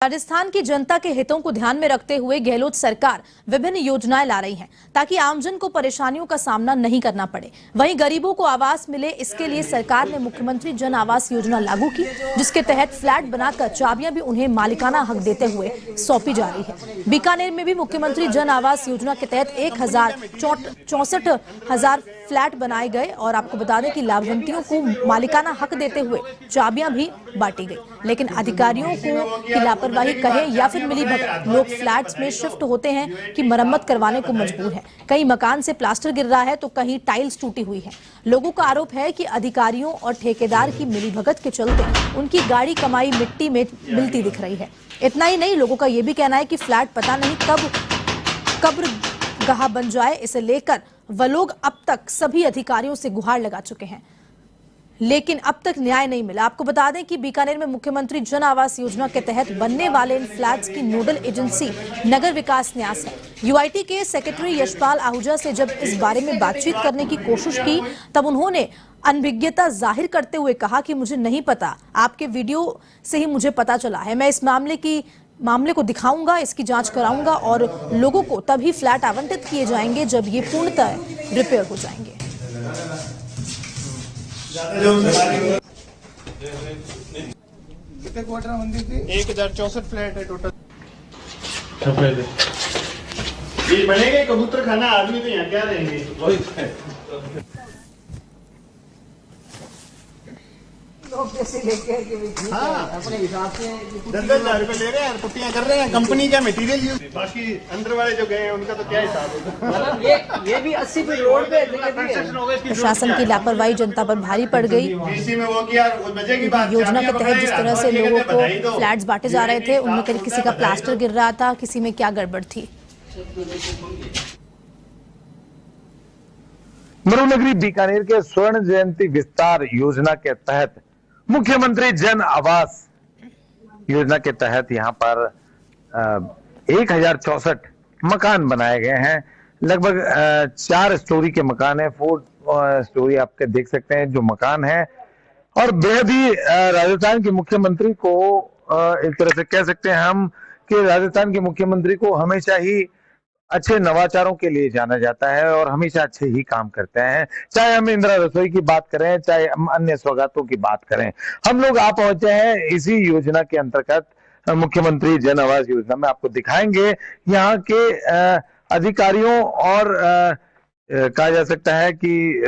राजस्थान की जनता के हितों को ध्यान में रखते हुए गहलोत सरकार विभिन्न योजनाएं ला रही है ताकि आमजन को परेशानियों का सामना नहीं करना पड़े। वहीं गरीबों को आवास मिले, इसके लिए सरकार ने मुख्यमंत्री जन आवास योजना लागू की, जिसके तहत फ्लैट बनाकर चाबियां भी उन्हें मालिकाना हक देते हुए सौंपी जा रही है। बीकानेर में भी मुख्यमंत्री जन आवास योजना के तहत 1,64,000 फ्लैट बनाए गए और आपको बता दें कि लाभार्थियों को मालिकाना हक देते हुए चाबियां भी बांटी गई। लेकिन अधिकारियों को की लापरवाही कहे या फिर मिलीभगत, लोग फ्लैट्स में शिफ्ट होते हैं कि मरम्मत करवाने को मजबूर हैं। कहीं मकान से प्लास्टर गिर रहा है तो कहीं टाइल्स टूटी हुई है। लोगों का आरोप है कि अधिकारियों और ठेकेदार की मिलीभगत के चलते उनकी गाड़ी कमाई मिट्टी में मिलती दिख रही है। इतना ही नहीं, लोगों का यह भी कहना है कि फ्लैट पता नहीं कब कब्रगाह बन जाए, इसे लेकर वह लोग अब तक सभी अधिकारियों से गुहार लगा चुके हैं, लेकिन अब तक न्याय नहीं मिला। आपको बता दें कि बीकानेर में मुख्यमंत्री जन आवास योजना के तहत बनने वाले इन फ्लैट्स की नोडल एजेंसी नगर विकास न्यास है। यूआईटी के सेक्रेटरी यशपाल आहूजा से जब इस बारे में बातचीत करने की कोशिश की तब उन्होंने अनभिज्ञता जाहिर करते हुए कहा कि मुझे नहीं पता, आपके वीडियो से ही मुझे पता चला है। मैं इस मामले को दिखाऊंगा, इसकी जांच कराऊंगा और लोगों को तभी फ्लैट आवंटित किए जाएंगे जब ये पूर्णतः रिपेयर हो जाएंगे। कितने क्वार्टर मंदिर थी? 1064 फ्लैट है टोटल। ये बनेगा कबूतर खाना, आदमी तो यहाँ क्या रहेंगे? लोग जैसे लेके अपने हिसाब से 10,000 रुपए ले रहे हैं, पुट्टियां कर रहे हैं। कंपनी का मटेरियल यूज, बाकी अंदर वाले जो गए हैं उनका तो क्या हिसाब होगा। मतलब ये भी 80 फीट रोड पे प्रशासन की लापरवाही जनता पर भारी पड़ गई। में वो किया, मजे की बात, योजना के तहत जिस तरह से लोगों को फ्लैट्स बांटे जा रहे थे, उनमें किसी का प्लास्टर गिर रहा था, किसी में क्या गड़बड़ थी। मरुनगरी बीकानेर के स्वर्ण जयंती विस्तार योजना के तहत मुख्यमंत्री जन आवास योजना के तहत यहाँ पर 1,064 मकान बनाए गए हैं। लगभग 4 स्टोरी के मकान है, 4 स्टोरी आपके देख सकते हैं जो मकान है। और बेहद ही राजस्थान के मुख्यमंत्री को एक तरह से कह सकते हैं हम कि राजस्थान के मुख्यमंत्री को हमेशा ही अच्छे नवाचारों के लिए जाना जाता है और हमेशा अच्छे ही काम करते हैं। चाहे हम इंदिरा रसोई की बात करें, चाहे हम अन्य सौगातों की बात करें, हम लोग आ पहुंचे हैं इसी योजना के अंतर्गत। मुख्यमंत्री जन आवास योजना में आपको दिखाएंगे यहाँ के अधिकारियों और कहा जा सकता है कि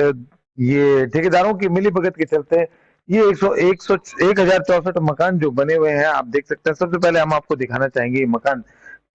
ये ठेकेदारों की मिलीभगत के चलते ये 1,064 मकान जो बने हुए हैं, आप देख सकते हैं। सबसे पहले हम आपको दिखाना चाहेंगे मकान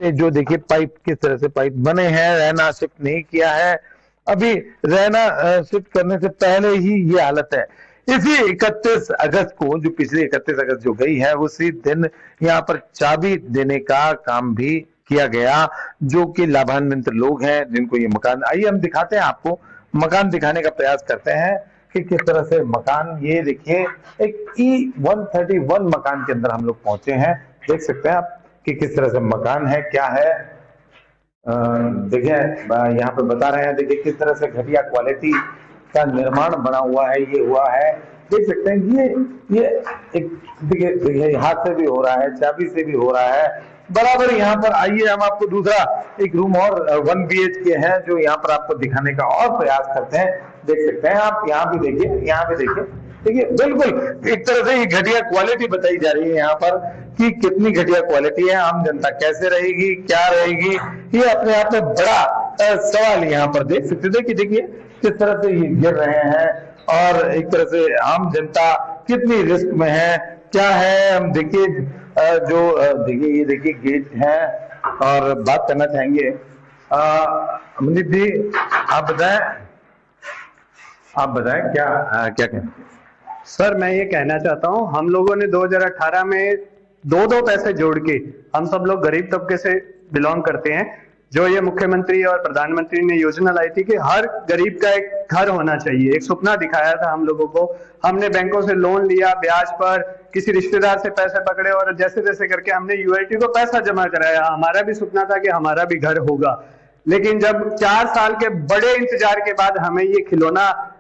जो देखिए पाइप किस तरह से पाइप बने हैं। रहना शिफ्ट नहीं किया है, अभी रहना शिफ्ट करने से पहले ही ये हालत है। इसी 31 अगस्त को, जो पिछले 31 अगस्त जो गई है, उसी दिन यहाँ पर चाबी देने का काम भी किया गया, जो कि लाभान्वित लोग हैं जिनको ये मकान। आइए हम दिखाते हैं आपको, मकान दिखाने का प्रयास करते हैं कि किस तरह से मकान। ये देखिए एक E131 मकान के अंदर हम लोग पहुंचे हैं। देख सकते हैं आप कि किस तरह से मकान है, क्या है। देखिए यहाँ पे बता रहे हैं, देखिए किस तरह से घटिया क्वालिटी का निर्माण बना हुआ है, ये हुआ है। देख सकते हैं ये एक देखिए हाथ से भी हो रहा है, चाबी से भी हो रहा है बराबर। यहाँ पर आइए हम आपको दूसरा एक रूम और 1 BHK है जो यहाँ पर आपको दिखाने का और प्रयास करते हैं। देख सकते हैं आप, यहाँ भी देखिए, यहाँ भी देखिए, देखिए बिल्कुल एक तरह से ये घटिया क्वालिटी बताई जा रही है यहाँ पर कि कितनी घटिया क्वालिटी है। आम जनता कैसे रहेगी, क्या रहेगी, ये अपने आप में बड़ा सवाल यहाँ पर देख सकते थे कि देखिए किस तरह से ये गिर रहे हैं और एक तरह से आम जनता कितनी रिस्क में है, क्या है। हम देखिए जो देखिए ये देखिए गेट है और बात करना चाहेंगे अमनदीप जी, आप बताएं क्या कहना। सर मैं ये कहना चाहता हूँ, हम लोगों ने 2018 में दो पैसे जोड़ के, हम सब लोग गरीब तबके से बिलोंग करते हैं, जो ये मुख्यमंत्री और प्रधानमंत्री ने योजना लाई थी कि हर गरीब का एक घर होना चाहिए। एक सपना दिखाया था हम लोगों को। हमने बैंकों से लोन लिया, ब्याज पर, किसी रिश्तेदार से पैसे पकड़े और जैसे जैसे करके हमने यूआईटी को पैसा जमा कराया। हमारा भी सपना था कि हमारा भी घर होगा। लेकिन जब 4 साल के बड़े इंतजार के बाद हमें ये खिलौना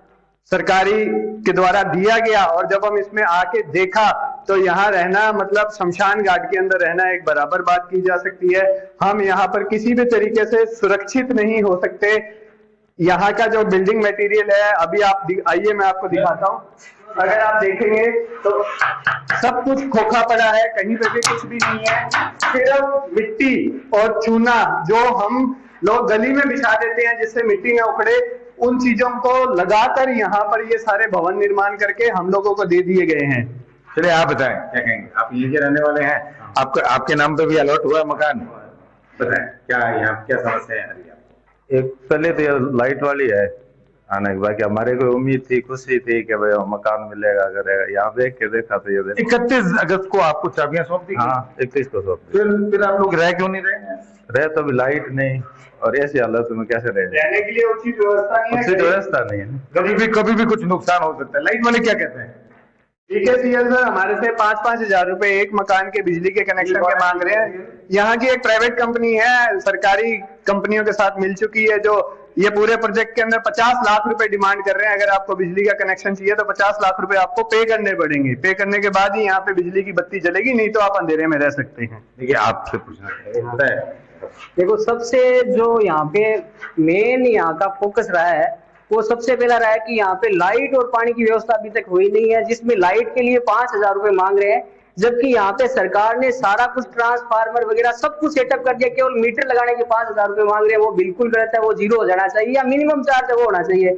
सरकारी के द्वारा दिया गया और जब हम इसमें आके देखा तो यहाँ रहना मतलब शमशान घाट के अंदर रहना एक बराबर बात की जा सकती है। हम यहाँ पर किसी भी तरीके से सुरक्षित नहीं हो सकते। यहाँ का जो बिल्डिंग मटेरियल है, अभी आप आइए मैं आपको दिखाता हूँ। अगर आप देखेंगे तो सब कुछ खोखा पड़ा है, कहीं पे भी कुछ भी नहीं है, सिर्फ मिट्टी और चूना जो हम लोग गली में बिछा देते हैं जिससे मिट्टी ना उखड़े, उन चीजों को लगाकर यहाँ पर ये सारे भवन निर्माण करके हम लोगों को दे दिए गए हैं। चलिए आप बताएं क्या कहेंगे, आप यहीं के रहने वाले हैं, आपके नाम पे भी अलॉट हुआ है मकान, बताएं क्या यहाँ क्या समस्या है? एक पहले तो ये लाइट वाली है आने के बाद, हमारे को उम्मीद थी, खुशी थी कि भाई मकान मिलेगा करेगा। यहाँ देख के देखा तो ये 31 अगस्त को आपको चाबियां सौंप दी? हाँ 31 को सौंप दी। फिर आप लोग रह क्यों नहीं रहे? रहे तो अभी लाइट नहीं, और ऐसी हालत में कैसे रहे? रहने के लिए उचित व्यवस्था नहीं है। उचित व्यवस्था नहीं है, कभी भी कुछ नुकसान हो सकता है। लाइट वाले क्या कहते हैं? बीकेसीएल सर हमारे से 5-5 हजार रुपए एक मकान के बिजली के कनेक्शन के मांग रहे हैं। यहाँ की एक प्राइवेट कंपनी है, सरकारी कंपनियों के साथ मिल चुकी है, जो ये पूरे प्रोजेक्ट के अंदर 50 लाख रुपए डिमांड कर रहे हैं। अगर आपको बिजली का कनेक्शन चाहिए तो 50 लाख रुपए आपको पे करने पड़ेंगे। पे करने के बाद ही यहाँ पे बिजली की बत्ती जलेगी, नहीं तो आप अंधेरे में रह सकते हैं। देखिए आपसे पूछना है, देखो सबसे जो यहाँ पे मेन यहाँ का फोकस रहा है वो सबसे पहला रहा है कि यहाँ पे लाइट और पानी की व्यवस्था अभी तक हुई नहीं है, जिसमें लाइट के लिए 5,000 रुपए मांग रहे हैं, जबकि यहाँ पे सरकार ने सारा कुछ ट्रांसफार्मर वगैरह सब कुछ सेटअप कर दिया। केवल मीटर लगाने के 5,000 रुपए मांग रहे हैं, वो बिल्कुल गलत है, वो जीरो हो जाना चाहिए या मिनिमम चार्ज वो होना चाहिए।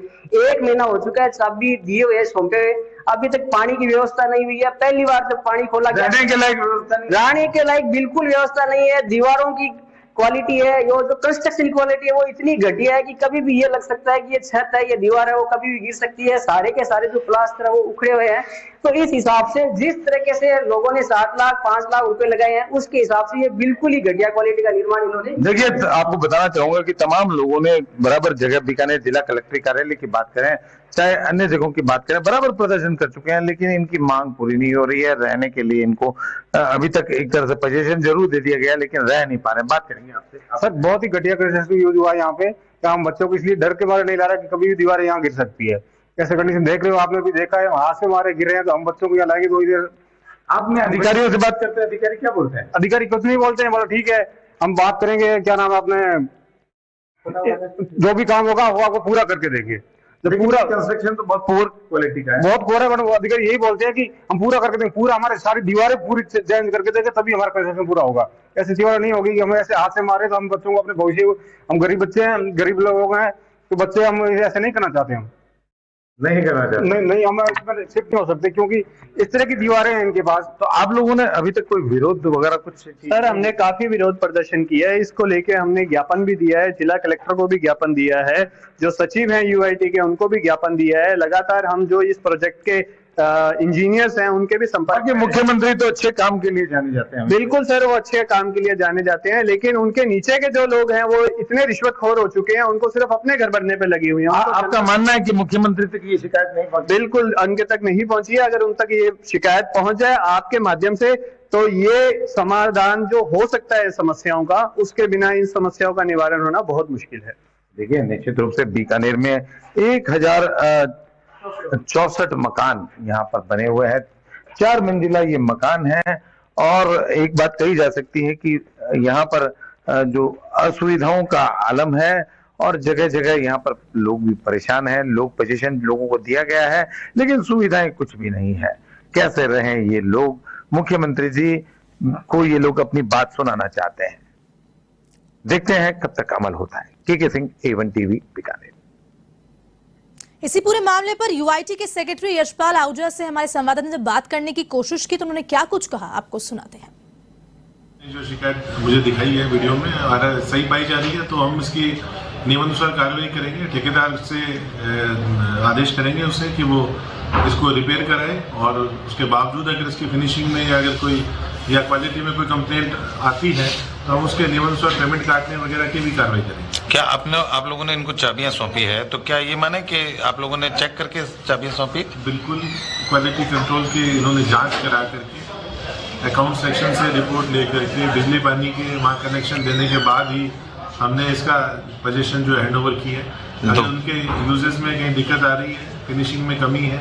1 महीना हो चुका है, चाबी दिए हुए सौंपे, अभी तक पानी की व्यवस्था नहीं हुई है। पहली बार जब पानी खोला गया, रहने के लायक बिल्कुल व्यवस्था नहीं है। दीवारों की क्वालिटी है, जो कंस्ट्रक्शन क्वालिटी है वो इतनी घटिया है कि कभी भी ये लग सकता है कि ये छत है, ये दीवार है, वो कभी भी गिर सकती है। सारे के सारे जो प्लास्टर है वो उखड़े हुए हैं। तो इस हिसाब से जिस तरीके से लोगों ने 7 लाख 5 लाख रुपए लगाए हैं, उसके हिसाब से ये बिल्कुल ही घटिया क्वालिटी का निर्माण इन्होंने। देखिए आपको बताना चाहूंगा कि तमाम लोगों ने बराबर जगह, बीकानेर जिला कलेक्ट्रेट कार्यालय की बात करें, चाहे अन्य जगहों की बात करें, बराबर प्रदर्शन कर चुके हैं, लेकिन इनकी मांग पूरी नहीं हो रही है। रहने के लिए इनको अभी तक एक तरह से पोजीशन जरूर दे दिया गया, लेकिन रह नहीं पा रहे। बात करेंगे आपसे। सर बहुत ही घटिया कंडीशन यूज हुआ है यहाँ पे, क्या हम बच्चों को इसलिए डर के बारे नहीं ला रहा कि कभी भी दीवारें यहाँ गिर सकती है। कैसे कंडीशन देख रहे हो, आपने भी देखा है, हाथ से मारे गिरे हैं, तो हम बच्चों को यहाँ लाएंगे तो इधर। आपने अधिकारियों से बात करते हैं, अधिकारी क्या बोलते हैं? अधिकारी कुछ नहीं बोलते हैं, बोला ठीक है हम बात करेंगे, क्या नाम है अपने, जो भी काम होगा वो आपको पूरा करके देंगे। जब पूरा कंस्ट्रक्शन तो बहुत पुअर क्वालिटी का है, बहुत पूरा है, वो अधिकारी यही बोलते हैं कि हम पूरा करके देंगे, पूरा हमारे सारी दीवारें पूरी चेंज करके देंगे, तभी हमारा कंस्ट्रक्शन पूरा होगा। ऐसी दीवार नहीं होगी कि हमें ऐसे हाथ से मारे, तो हम बच्चों को अपने भविष्य, हम गरीब बच्चे हैं, गरीब लोग हैं, तो बच्चे हम ऐसे नहीं करना चाहते, हम नहीं करना चाहते। नहीं हम इसमें शिफ्ट नहीं हो सकते क्योंकि इस तरह की दीवारें हैं इनके पास। तो आप लोगों ने अभी तक कोई विरोध वगैरह कुछ? सर हमने काफी विरोध प्रदर्शन किया है, इसको लेके हमने ज्ञापन भी दिया है, जिला कलेक्टर को भी ज्ञापन दिया है, जो सचिव हैं यूआईटी के उनको भी ज्ञापन दिया है। लगातार हम जो इस प्रोजेक्ट के इंजीनियर्स हैं उनके भी संपर्क। मुख्यमंत्री तो अच्छे काम के लिए जाने जाते हैं। बिल्कुल सर, वो अच्छे काम के लिए जाने जाते हैं, लेकिन उनके नीचे के जो लोग हैं वो इतने रिश्वतखोर हो चुके हैं, उनको सिर्फ अपने घर भरने पे लगी हुई है। आपका मानना है कि मुख्यमंत्री तक ये शिकायत नहीं पहुंची? बिल्कुल उनके तक नहीं पहुंची है। अगर उन तक ये शिकायत पहुंच जाए आपके माध्यम से, तो ये समाधान जो हो सकता है समस्याओं का, उसके बिना इन समस्याओं का निवारण होना बहुत मुश्किल है। देखिए निश्चित रूप से बीकानेर में 1064 मकान यहाँ पर बने हुए हैं, 4 मंजिला ये मकान है। और एक बात कही जा सकती है कि यहाँ पर जो असुविधाओं का आलम है, और जगह जगह यहाँ पर लोग भी परेशान हैं। लोग पोजीशन लोगों को दिया गया है, लेकिन सुविधाएं कुछ भी नहीं है। कैसे रहें ये लोग? मुख्यमंत्री जी को ये लोग अपनी बात सुनाना चाहते हैं। देखते हैं कब तक अमल होता है। के सिंह, A1 टीवी, बीकानेर। इसी पूरे मामले पर यूआईटी के सेक्रेटरी यशपाल आहूजा से हमारे संवाददाता ने बात करने की कोशिश की, तो उन्होंने क्या कुछ कहा, आपको सुनाते हैं। जो शिकायत मुझे दिखाई है वीडियो में अगर सही पाई जा रही है तो हम इसकी नियमानुसार कार्रवाई करेंगे। ठेकेदार से आदेश करेंगे उससे कि वो इसको रिपेयर कराए, और उसके बावजूद अगर इसकी फिनिशिंग में या अगर कोई या क्वालिटी में कोई कंप्लेंट आती है तो हम उसके नियमानुसार पेमेंट काटने वगैरह की भी कार्रवाई करेंगे। क्या आप लोगों ने इनको चाबियां सौंपी है, तो क्या ये माने कि आप लोगों ने चेक करके चाबियां सौंपी? बिल्कुल, क्वालिटी कंट्रोल की इन्होंने जांच करा करके, अकाउंट सेक्शन से रिपोर्ट लेकर के, बिजली पानी के वहाँ कनेक्शन देने के बाद ही हमने इसका पोजीशन जो हैंड ओवर की है। अगर उनके यूजेस में कहीं दिक्कत आ रही है, फिनिशिंग में कमी है,